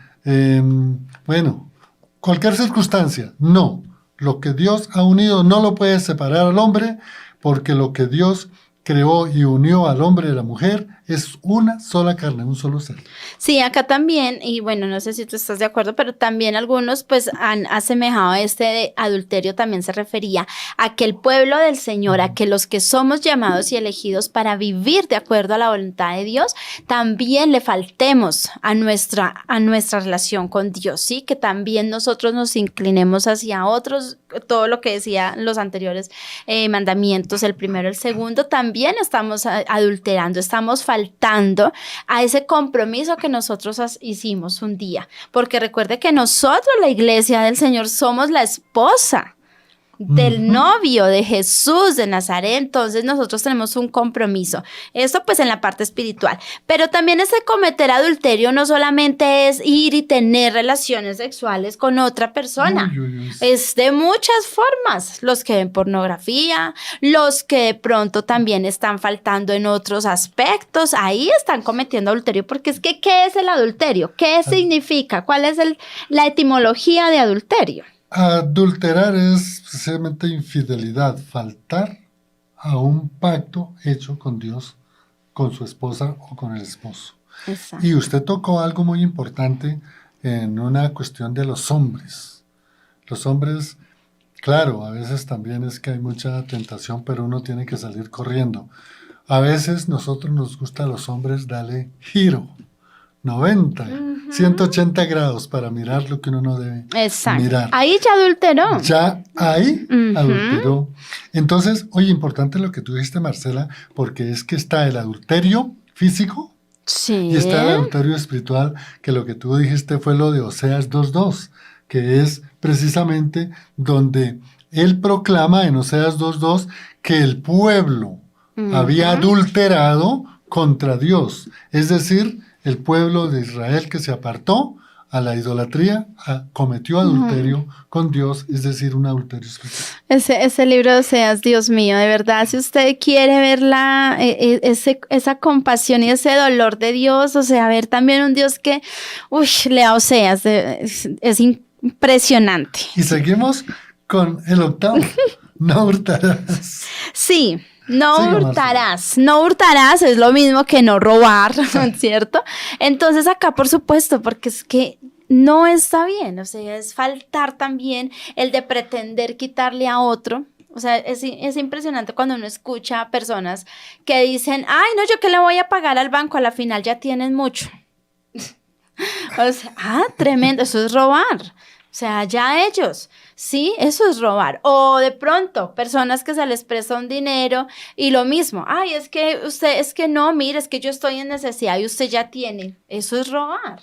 cualquier circunstancia, no. Lo que Dios ha unido no lo puede separar al hombre, porque lo que Dios creó y unió al hombre y a la mujer es una sola carne, un solo ser. Sí, acá también, y bueno, no sé si tú estás de acuerdo, pero también algunos pues han asemejado de adulterio, también se refería a que el pueblo del Señor, a que los que somos llamados y elegidos para vivir de acuerdo a la voluntad de Dios, también le faltemos a nuestra relación con Dios, ¿sí? Que también nosotros nos inclinemos hacia otros, todo lo que decían los anteriores mandamientos, el primero, el segundo, también estamos adulterando, estamos faltando a ese compromiso que nosotros hicimos un día, porque recuerde que nosotros, la iglesia del Señor, somos la esposa del novio de Jesús de Nazaret. Entonces nosotros tenemos un compromiso, esto pues en la parte espiritual, pero también ese cometer adulterio no solamente es ir y tener relaciones sexuales con otra persona, es de muchas formas, los que ven pornografía, los que de pronto también están faltando en otros aspectos, ahí están cometiendo adulterio, porque es que ¿qué es el adulterio? ¿Qué significa? ¿Cuál es la etimología de adulterio? Adulterar es precisamente infidelidad, faltar a un pacto hecho con Dios, con su esposa o con el esposo. Exacto. Y usted tocó algo muy importante en una cuestión de los hombres. Los hombres, claro, a veces también es que hay mucha tentación, pero uno tiene que salir corriendo. A veces nosotros nos gusta a los hombres darle giro. 90, 180 grados para mirar lo que uno no debe mirar. Ahí ya adulteró. Ya ahí adulteró. Entonces, oye, importante lo que tú dijiste, Marcela, porque es que está el adulterio físico y está el adulterio espiritual, que lo que tú dijiste fue lo de Oseas 2:2, que es precisamente donde él proclama en Oseas 2:2 que el pueblo había adulterado contra Dios, es decir, el pueblo de Israel que se apartó a la idolatría, cometió adulterio con Dios, es decir, un adulterio espiritual. Ese libro de Oseas, Dios mío, de verdad, si usted quiere ver esa compasión y ese dolor de Dios, o sea, ver también un Dios que, lea Oseas, es impresionante. Y seguimos con el octavo, no hurtarás. Sí. No hurtarás es lo mismo que no robar, ¿cierto? Entonces acá, por supuesto, porque es que no está bien, o sea, es faltar también el de pretender quitarle a otro. O sea, es impresionante cuando uno escucha a personas que dicen, ay, no, yo qué le voy a pagar al banco, a la final ya tienen mucho. O sea, tremendo, eso es robar. O sea, ya ellos, sí, eso es robar. O de pronto, personas que se les presta un dinero y lo mismo. Ay, es que no, mire, es que yo estoy en necesidad y usted ya tiene. Eso es robar,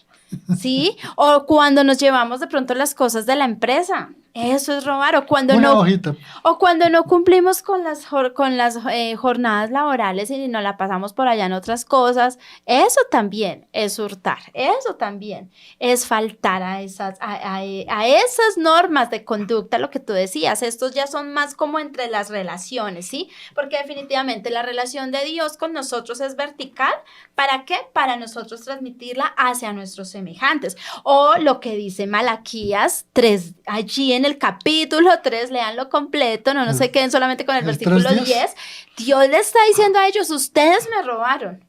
¿sí? O cuando nos llevamos de pronto las cosas de la empresa. Eso es robar. O cuando Una no, hojita. o cuando no cumplimos con las jornadas laborales y nos la pasamos por allá en otras cosas, eso también es hurtar, eso también es faltar a esas normas de conducta, lo que tú decías. Estos ya son más como entre las relaciones, ¿sí? Porque definitivamente la relación de Dios con nosotros es vertical. ¿Para qué? Para nosotros transmitirla hacia nuestros semejantes. O lo que dice Malaquías 3, allí en el capítulo 3, leanlo completo, no se queden solamente con el versículo 10. Dios le está diciendo a ellos, ustedes me robaron.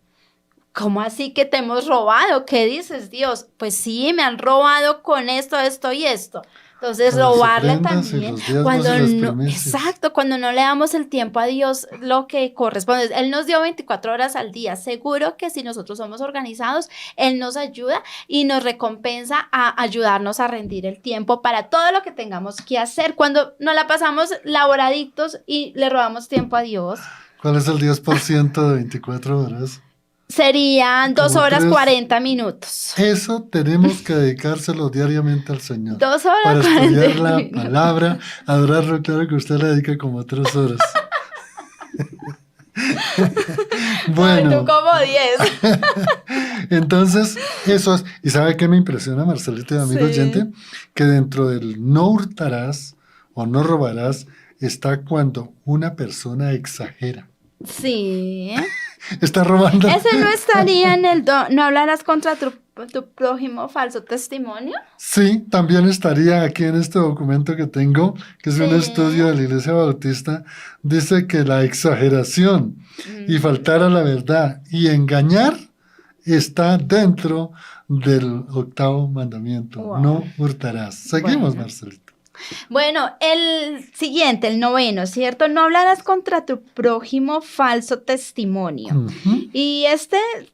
¿Cómo así que te hemos robado? ¿Qué dices, Dios? Pues sí, me han robado con esto, esto y esto. Entonces, robarle también, exacto, cuando no le damos el tiempo a Dios lo que corresponde. Él nos dio 24 horas al día. Seguro que si nosotros somos organizados, Él nos ayuda y nos recompensa a ayudarnos a rendir el tiempo para todo lo que tengamos que hacer. Cuando nos la pasamos laboradictos y le robamos tiempo a Dios. ¿Cuál es el 10% de 24 horas? Serían 2 horas 40 minutos. Eso tenemos que dedicárselo diariamente al Señor. 2 horas para 40 estudiar la minutos. palabra, adorarlo. Claro que usted le dedica como 3 horas. Bueno. No, tú como 10. Entonces, eso es. ¿Y sabe qué me impresiona, Marcelita y amigo oyente? Que dentro del no hurtarás o no robarás está cuando una persona exagera. Sí. Está robando. ¿Ese no estaría en el no hablarás contra tu prójimo falso testimonio? Sí, también estaría aquí en este documento que tengo, que es un estudio de la Iglesia Bautista. Dice que la exageración y faltar a la verdad y engañar está dentro del 8º mandamiento. Wow. No hurtarás. Seguimos, bueno. Marcelita. Bueno, el siguiente, el 9º, ¿cierto? No hablarás contra tu prójimo falso testimonio. Y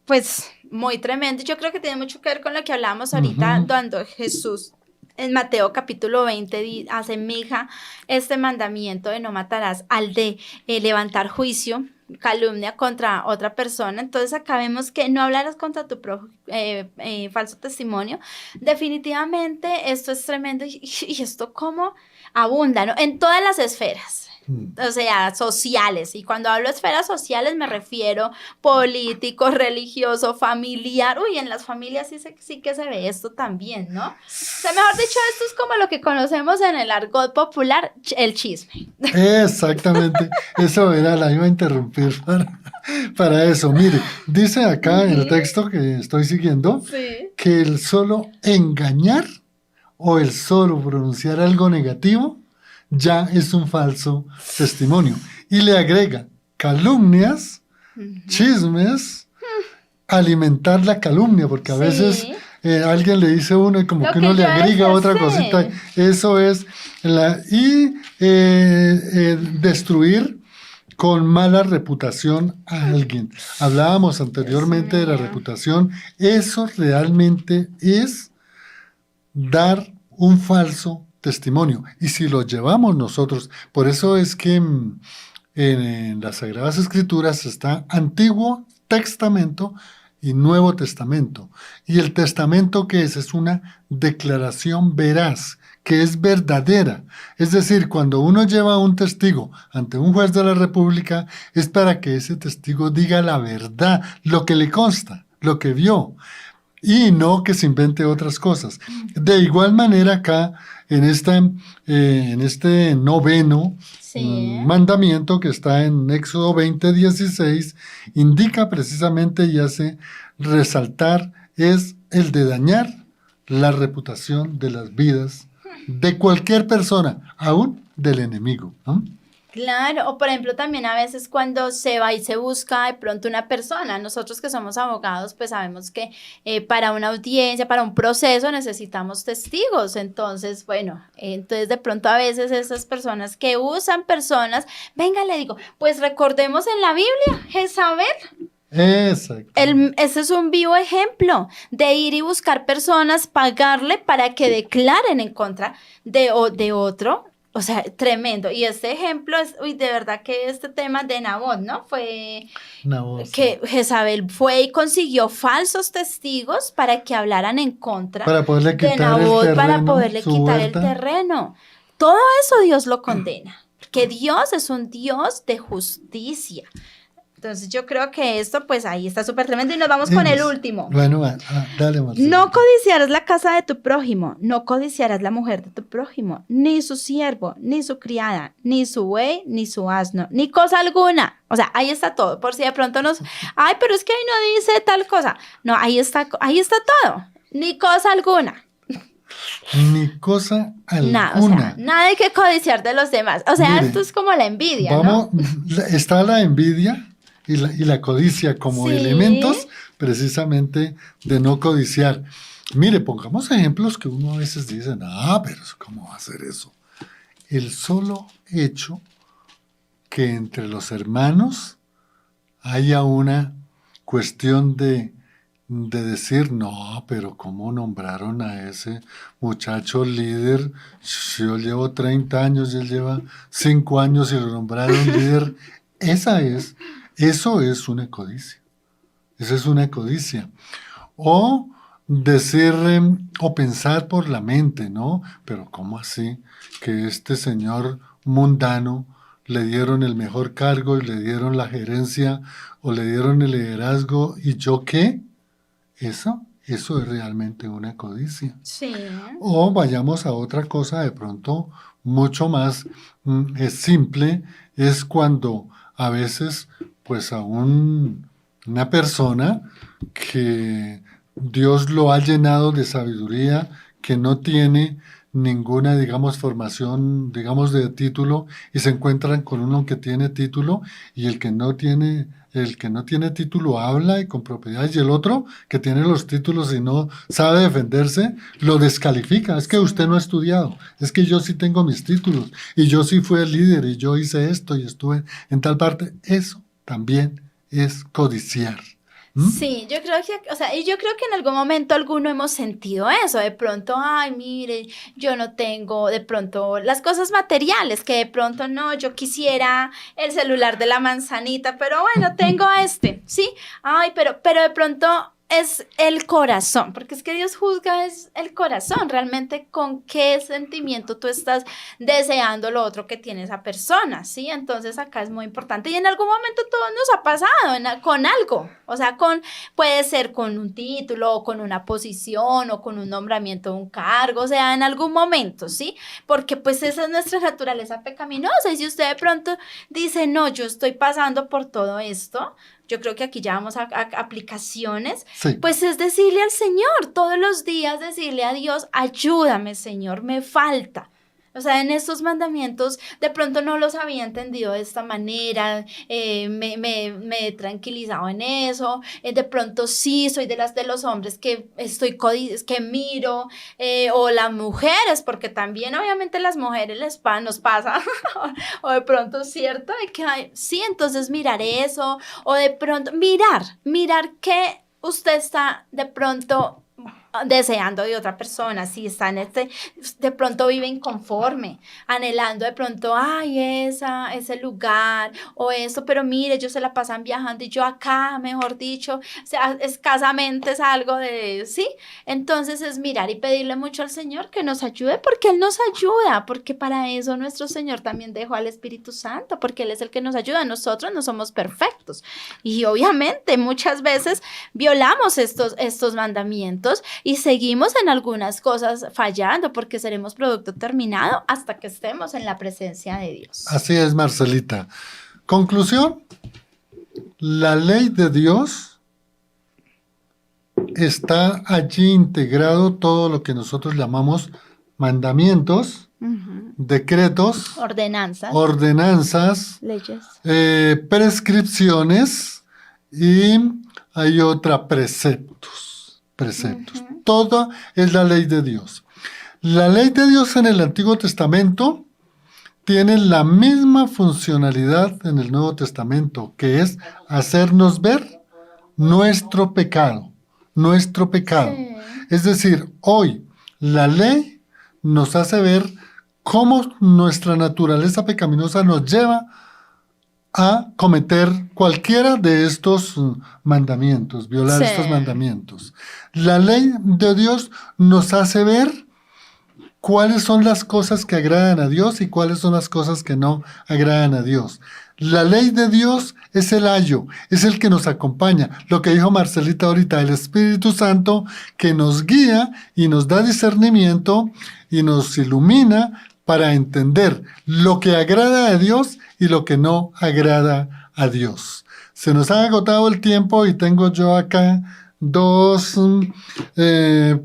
pues, muy tremendo. Yo creo que tiene mucho que ver con lo que hablábamos ahorita, cuando Jesús en Mateo capítulo 20 asemeja este mandamiento de no matarás al de levantar juicio, calumnia contra otra persona. Entonces acá vemos que no hablarás contra tu falso testimonio. Definitivamente esto es tremendo y esto como abunda, ¿no? En todas las esferas. O sea, sociales, y cuando hablo de esferas sociales me refiero político, religioso, familiar. Uy, en las familias sí que se ve esto también, ¿no? O sea, mejor dicho, esto es como lo que conocemos en el argot popular, el chisme. Exactamente, eso era, la iba a interrumpir para eso. Mire, dice acá en el texto que estoy siguiendo, que el solo engañar o el solo pronunciar algo negativo ya es un falso testimonio. Y le agrega calumnias, chismes, alimentar la calumnia, porque a veces alguien le dice a uno y como que uno le agrega otra cosita. Eso es destruir con mala reputación a alguien. Hablábamos anteriormente de la reputación. Eso realmente es dar un falso testimonio. Y si lo llevamos nosotros, por eso es que en las Sagradas Escrituras está Antiguo Testamento y Nuevo Testamento. Y el testamento que es una declaración veraz, que es verdadera. Es decir, cuando uno lleva a un testigo ante un juez de la República, es para que ese testigo diga la verdad, lo que le consta, lo que vio, y no que se invente otras cosas. De igual manera acá, en este 9º mandamiento que está en Éxodo 20:16, indica precisamente y hace resaltar es el de dañar la reputación de las vidas de cualquier persona, aún del enemigo, ¿no? Claro, o por ejemplo también a veces cuando se va y se busca de pronto una persona, nosotros que somos abogados pues sabemos que para una audiencia, para un proceso necesitamos testigos, entonces bueno, entonces de pronto a veces esas personas que usan personas, venga le digo, pues recordemos en la Biblia, Jezabel. Exacto. Ese es un vivo ejemplo de ir y buscar personas, pagarle para que declaren en contra de otro. O sea, tremendo. Y este ejemplo es, de verdad que este tema de Nabot, ¿no? Fue Nabot, que Jezabel fue y consiguió falsos testigos para que hablaran en contra para poderle quitar de Nabot, el terreno, para poderle quitar huerta. el terreno. todo eso Dios lo condena, que Dios es un Dios de justicia. Entonces yo creo que esto pues ahí está súper tremendo y nos vamos con el último. Bueno, dale, Marcela. No codiciarás la casa de tu prójimo, no codiciarás la mujer de tu prójimo, ni su siervo, ni su criada, ni su buey, ni su asno, ni cosa alguna. O sea, ahí está todo. Por si de pronto ay, pero es que ahí no dice tal cosa. No, ahí está todo. Ni cosa alguna. Ni cosa alguna. Nada, o sea, nada hay que codiciar de los demás. O sea, Mire, esto es como la envidia, ¿no? ¿no? Está la envidia y la codicia como Sí. elementos precisamente de no codiciar. Mire, pongamos ejemplos que uno a veces dice, pero ¿cómo va a ser eso? El solo hecho que entre los hermanos haya una cuestión de decir, no, pero ¿cómo nombraron a ese muchacho líder? Yo llevo 30 años y él lleva 5 años y lo nombraron líder. Eso es una codicia. Esa es una codicia. O decir o pensar por la mente, ¿no? Pero ¿cómo así que este señor mundano le dieron el mejor cargo y le dieron la gerencia o le dieron el liderazgo y yo qué? Eso es realmente una codicia. Sí. O vayamos a otra cosa de pronto mucho más es simple, es cuando a veces pues a una persona que Dios lo ha llenado de sabiduría, que no tiene ninguna, digamos, formación, digamos, de título, y se encuentran con uno que tiene título, y el que no tiene título habla y con propiedad, y el otro que tiene los títulos y no sabe defenderse, lo descalifica. Es que usted no ha estudiado, es que yo sí tengo mis títulos, y yo sí fui el líder, y yo hice esto, y estuve en tal parte. Eso también es codiciar. Sí, yo creo que, o sea, y yo creo que en algún momento alguno hemos sentido eso, de pronto, ay, mire, yo no tengo, de pronto, las cosas materiales, que de pronto no, yo quisiera el celular de la manzanita, pero bueno, tengo ¿sí? Ay, pero de pronto es el corazón, porque es que Dios juzga es el corazón, realmente con qué sentimiento tú estás deseando lo otro que tiene esa persona, ¿sí? Entonces acá es muy importante y en algún momento todo nos ha pasado con algo, o sea, puede ser con un título o con una posición o con un nombramiento de un cargo, o sea, en algún momento, ¿sí? Porque pues esa es nuestra naturaleza pecaminosa y si usted de pronto dice, no, yo estoy pasando por todo esto, yo creo que aquí ya vamos a aplicaciones, Sí. Pues es decirle al Señor, todos los días decirle a Dios, ayúdame Señor, me falta. O sea, en estos mandamientos de pronto no los había entendido de esta manera, me he tranquilizado en eso, de pronto sí soy de los hombres que que miro, o las mujeres, porque también obviamente las mujeres nos pasa, o de pronto cierto, de que sí, entonces mirar eso, o de pronto mirar que usted está de pronto deseando de otra persona, si está de pronto vive inconforme, anhelando de pronto, ese lugar o eso, pero mire, ellos se la pasan viajando y yo acá, mejor dicho, o sea, escasamente salgo ¿sí? Entonces es mirar y pedirle mucho al Señor que nos ayude, porque Él nos ayuda, porque para eso nuestro Señor también dejó al Espíritu Santo, porque Él es el que nos ayuda, nosotros no somos perfectos y obviamente muchas veces violamos estos mandamientos y seguimos en algunas cosas fallando porque seremos producto terminado hasta que estemos en la presencia de Dios. Así es, Marcelita. Conclusión, la ley de Dios está allí integrado todo lo que nosotros llamamos mandamientos, decretos, ordenanzas, leyes, prescripciones y hay otra, preceptos. Toda es la ley de Dios. La ley de Dios en el Antiguo Testamento tiene la misma funcionalidad en el Nuevo Testamento, que es hacernos ver nuestro pecado. Sí. Es decir, hoy la ley nos hace ver cómo nuestra naturaleza pecaminosa nos lleva a cometer cualquiera de estos mandamientos, violar estos mandamientos. La ley de Dios nos hace ver cuáles son las cosas que agradan a Dios y cuáles son las cosas que no agradan a Dios. La ley de Dios es el ayo, es el que nos acompaña. Lo que dijo Marcelita ahorita, el Espíritu Santo que nos guía y nos da discernimiento y nos ilumina para entender lo que agrada a Dios y lo que no agrada a Dios. Se nos ha agotado el tiempo y tengo yo acá dos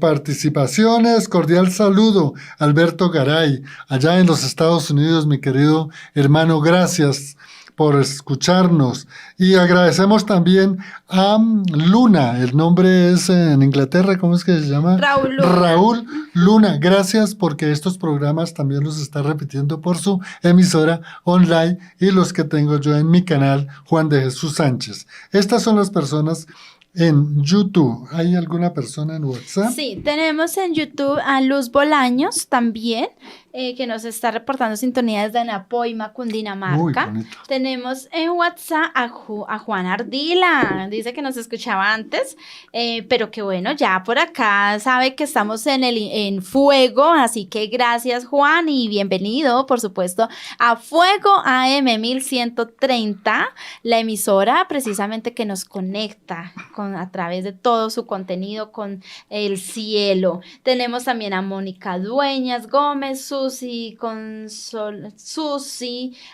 participaciones. Cordial saludo, Alberto Garay, allá en los Estados Unidos, mi querido hermano, gracias por escucharnos. Y agradecemos también a Luna, el nombre es en Inglaterra, ¿cómo es que se llama? Raúl Luna. Raúl Luna, gracias porque estos programas también los está repitiendo por su emisora online y los que tengo yo en mi canal, Juan de Jesús Sánchez. Estas son las personas en YouTube. ¿Hay alguna persona en WhatsApp? Sí, tenemos en YouTube a Luz Bolaños también, que nos está reportando sintonía desde Napoima, Cundinamarca. Muy bonito. Tenemos en WhatsApp a Juan Ardila, dice que nos escuchaba antes, pero que bueno, ya por acá sabe que estamos en Fuego, así que gracias Juan y bienvenido, por supuesto, a Fuego AM 1130, la emisora precisamente que nos conecta a través de todo su contenido con el cielo. Tenemos también a Mónica Dueñas Gómez, Susi,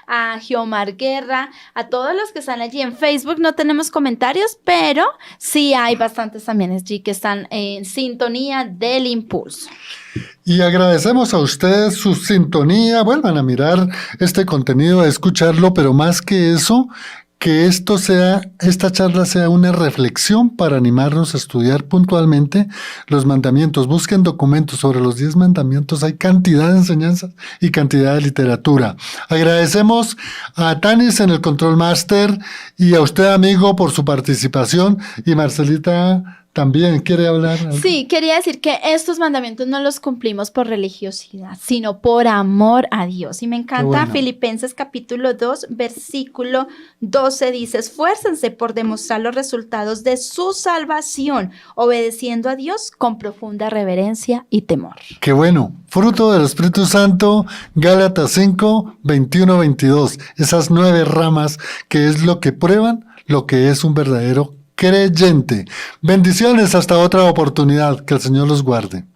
a Giomar Guerra, a todos los que están allí en Facebook. No tenemos comentarios, pero sí hay bastantes también allí que están en sintonía del impulso. Y agradecemos a ustedes su sintonía. Vuelvan a mirar este contenido, a escucharlo, pero más que eso, que esta charla sea una reflexión para animarnos a estudiar puntualmente los mandamientos. Busquen documentos sobre los 10 mandamientos. Hay cantidad de enseñanzas y cantidad de literatura. Agradecemos a Tanis en el Control Master y a usted, amigo, por su participación. Y Marcelita también quiere hablar. Sí, quería decir que estos mandamientos no los cumplimos por religiosidad, sino por amor a Dios. Y me encanta bueno. Filipenses capítulo 2, versículo 12 dice: esfuércense por demostrar los resultados de su salvación, obedeciendo a Dios con profunda reverencia y temor. Qué bueno. Fruto del Espíritu Santo, Gálatas 5, 21, 22. Esas 9 ramas que es lo que prueban lo que es un verdadero creyente. Bendiciones, hasta otra oportunidad. Que el Señor los guarde.